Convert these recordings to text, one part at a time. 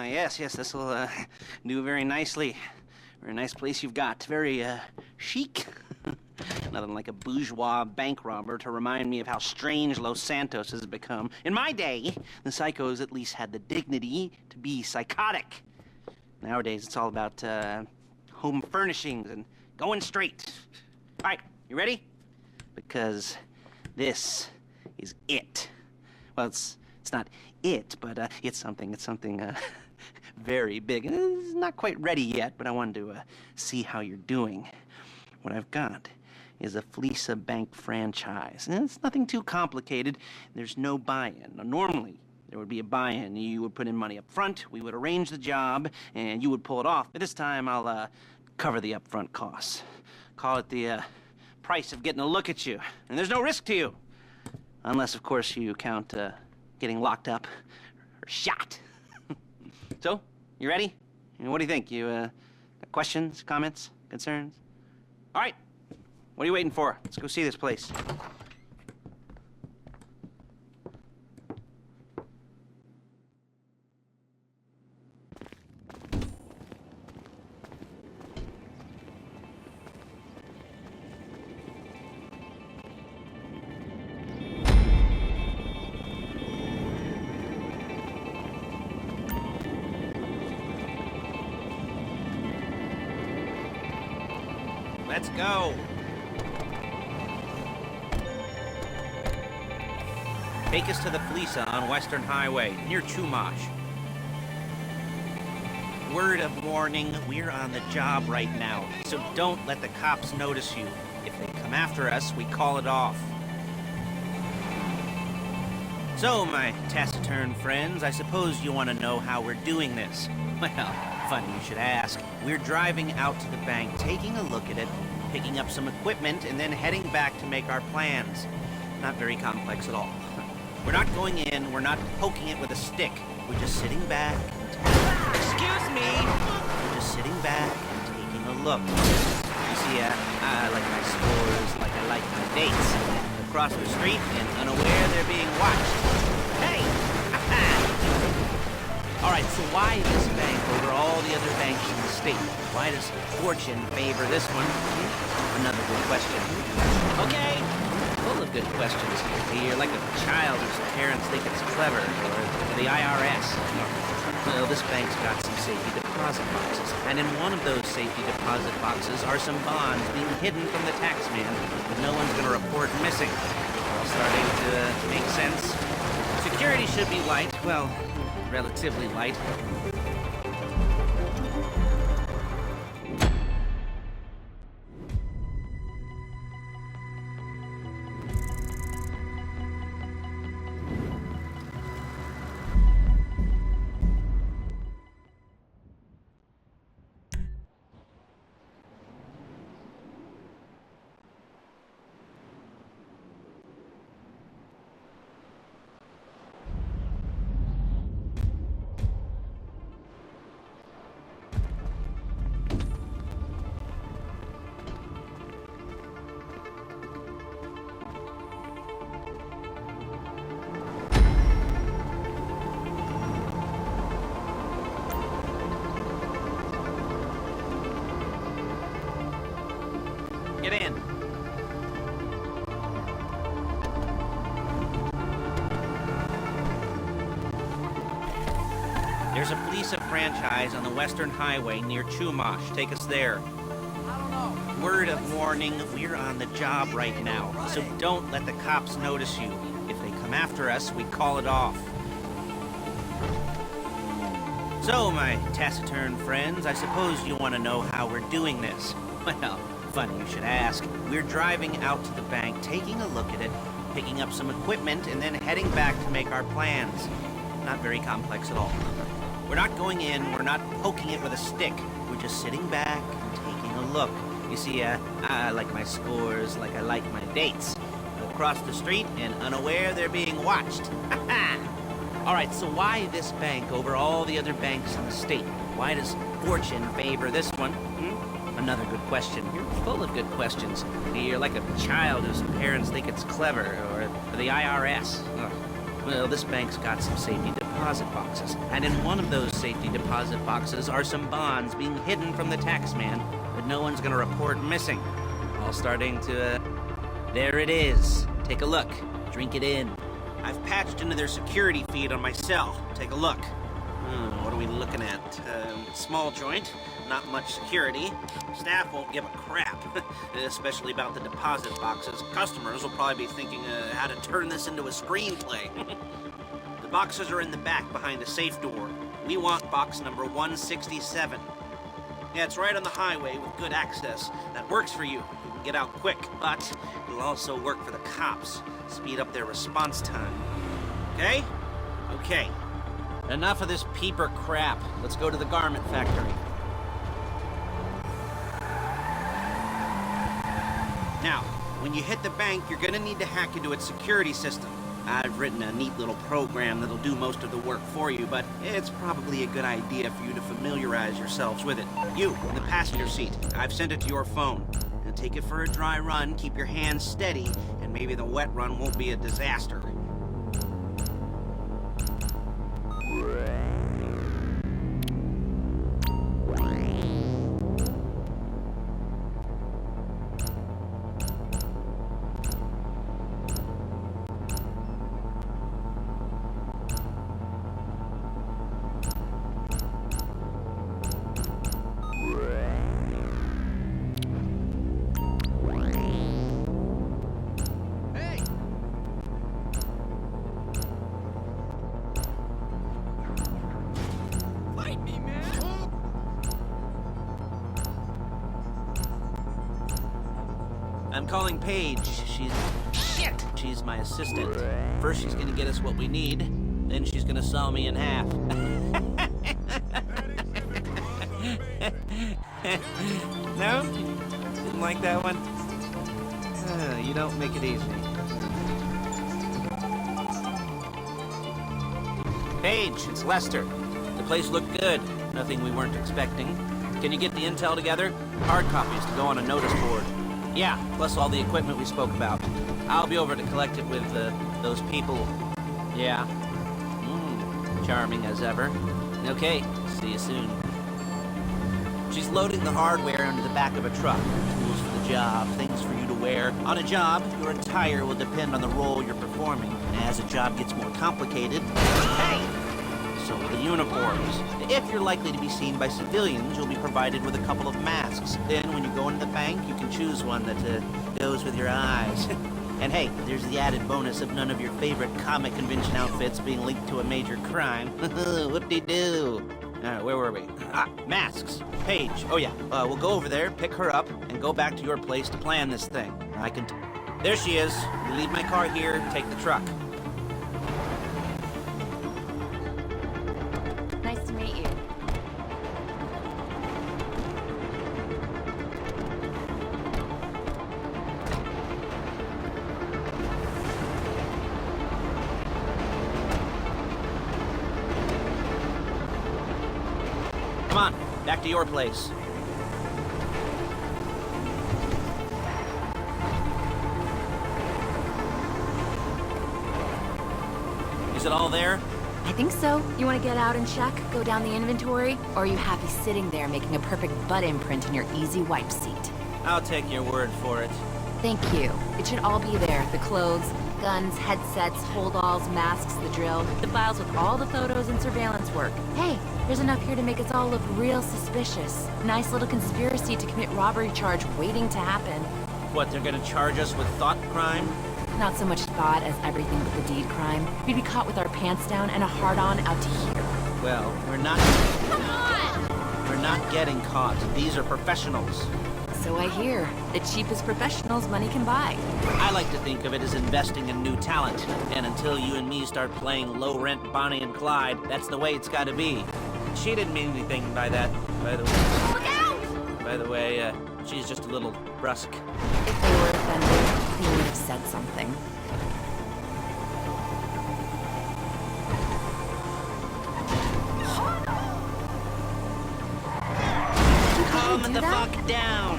yes, this will do very nicely. Very nice place you've got. Very chic. Nothing like a bourgeois bank robber to remind me of how strange Los Santos has become. In my day, the psychos at least had the dignity to be psychotic. Nowadays, it's all about home furnishings and going straight. All right, you ready? Because this is it. Well, it's not it, but it's something very big. And it's not quite ready yet, but I wanted to see how you're doing. What I've got is a Fleeca bank franchise. And it's nothing too complicated. There's no buy-in. Now, normally, there would be a buy-in. You would put in money up front, we would arrange the job, and you would pull it off. But this time, I'll cover the upfront costs. Call it the price of getting a look at you. And there's no risk to you. Unless, of course, you count getting locked up or shot. So, you ready? What do you think? You got questions, comments, concerns? All right. What are you waiting for? Let's go see this place. Let's go. Take us to the Fleeca on Western Highway, near Chumash. Word of warning, we're on the job right now, so don't let the cops notice you. If they come after us, we call it off. So, my taciturn friends, I suppose you want to know how we're doing this. Well, funny you should ask. We're driving out to the bank, taking a look at it, picking up some equipment, and then heading back to make our plans. Not very complex at all. We're not going in, we're not poking it with a stick. We're just sitting back and excuse me! We're just sitting back and taking a look. You see, I like my scores like I like my dates. Across the street and unaware they're being watched. Hey! Alright, so why this bank over all the other banks in the state? Why does fortune favor this one? Another good question. Okay! Full of good questions. You're like a child whose parents think it's clever, or the IRS. Well, this bank's got some safety deposit boxes, and in one of those safety deposit boxes are some bonds being hidden from the tax man that no one's gonna report missing. All starting to make sense. Security should be light, well, relatively light. Get in. There's a Fleeca franchise on the Western Highway near Chumash. Take us there. Word of warning, we're on the job right now, so don't let the cops notice you. If they come after us, we call it off. So, my taciturn friends, I suppose you want to know how we're doing this. Well, funny you should ask. We're driving out to the bank, taking a look at it, picking up some equipment, and then heading back to make our plans. Not very complex at all. We're not going in, we're not poking it with a stick. We're just sitting back and taking a look. You see, I like my scores like I like my dates. Across the street and unaware they're being watched. Alright, so why this bank over all the other banks in the state? Why does fortune favor this one? Another good question. You're full of good questions. You're like a child whose parents think it's clever, or the IRS. Well, this bank's got some safety deposit boxes, and in one of those safety deposit boxes are some bonds being hidden from the taxman that no one's gonna report missing. All starting to, there it is. Take a look. Drink it in. I've patched into their security feed on my cell. Take a look. What are we looking at? Small joint, not much security. Staff won't give a crap, especially about the deposit boxes. Customers will probably be thinking how to turn this into a screenplay. The boxes are in the back behind a safe door. We want box number 167. Yeah, it's right on the highway with good access. That works for you. You can get out quick, but it'll also work for the cops. Speed up their response time. Okay? Okay. Enough of this peeper crap. Let's go to the garment factory. Now, when you hit the bank, you're gonna need to hack into its security system. I've written a neat little program that'll do most of the work for you, but it's probably a good idea for you to familiarize yourselves with it. You, in the passenger seat, I've sent it to your phone. Now take it for a dry run, keep your hands steady, and maybe the wet run won't be a disaster. I'm calling Paige. She's my assistant. First she's gonna get us what we need, then she's gonna saw me in half. No? Didn't like that one? You don't make it easy. Paige, it's Lester. The place looked good. Nothing we weren't expecting. Can you get the intel together? Hard copies to go on a notice board. Yeah, plus all the equipment we spoke about. I'll be over to collect it with, those people. Yeah. Charming as ever. Okay, see you soon. She's loading the hardware into the back of a truck. Tools for the job, things for you to wear. On a job, your attire will depend on the role you're performing. As a job gets more complicated, hey! So will the uniforms. If you're likely to be seen by civilians, you'll be provided with a couple of masks. Then, when you go into the bank, you can choose one that goes with your eyes. And hey, there's the added bonus of none of your favorite comic convention outfits being linked to a major crime. Whoop-de-doo. Where were we? Masks. Paige. Oh yeah, we'll go over there, pick her up, and go back to your place to plan this thing. There she is. You leave my car here, take the truck. Nice to meet you. Come on, back to your place. Is it all there? I think so. You want to get out and check? Go down the inventory? Or are you happy sitting there making a perfect butt imprint in your easy wipe seat? I'll take your word for it. Thank you. It should all be there. The clothes, guns, headsets, holdalls, masks, the drill, the files with all the photos and surveillance work. Hey, there's enough here to make us all look real suspicious. Nice little conspiracy to commit robbery charge waiting to happen. What, they're gonna charge us with thought crime? Not so much thought as everything but the deed crime. We'd be caught with our pants down and a hard-on out to here. Well, we're not... Come on! We're not getting caught. These are professionals. So I hear. The cheapest professionals money can buy. I like to think of it as investing in new talent. And until you and me start playing low-rent Bonnie and Clyde, that's the way it's gotta be. She didn't mean anything by that, by the way. Look out! By the way, she's just a little brusque. If they were offended, they would have said something. Calm the fuck down!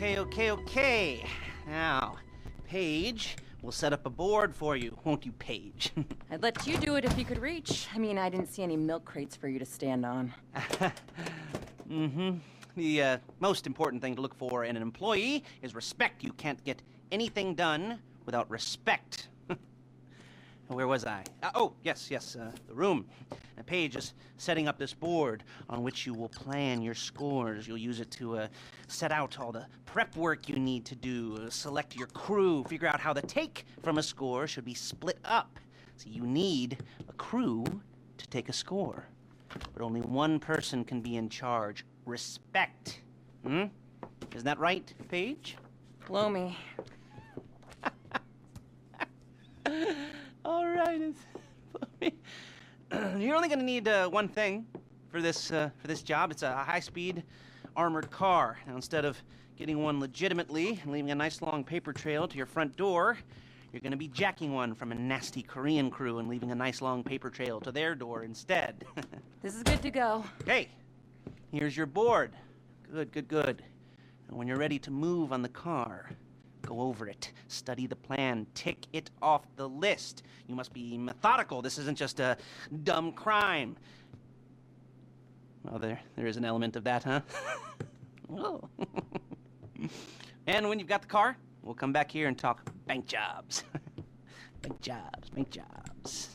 Okay. Now, Paige, we'll set up a board for you, won't you, Paige? I'd let you do it if you could reach. I mean, I didn't see any milk crates for you to stand on. The most important thing to look for in an employee is respect. You can't get anything done without respect. Where was I? Yes, the room. Paige is setting up this board on which you will plan your scores. You'll use it to set out all the prep work you need to do, select your crew, figure out how the take from a score should be split up. So you need a crew to take a score. But only one person can be in charge. Respect. Isn't that right, Paige? Blow me. All right. You're only going to need one thing for this job. It's a high-speed armored car. Now, instead of getting one legitimately and leaving a nice long paper trail to your front door, you're going to be jacking one from a nasty Korean crew and leaving a nice long paper trail to their door instead. This is good to go. Okay, here's your board. Good. And when you're ready to move on the car, go over it, study the plan, tick it off the list. You must be methodical. This isn't just a dumb crime. Well, there is an element of that, huh? Oh. And when you've got the car, we'll come back here and talk bank jobs. Bank jobs.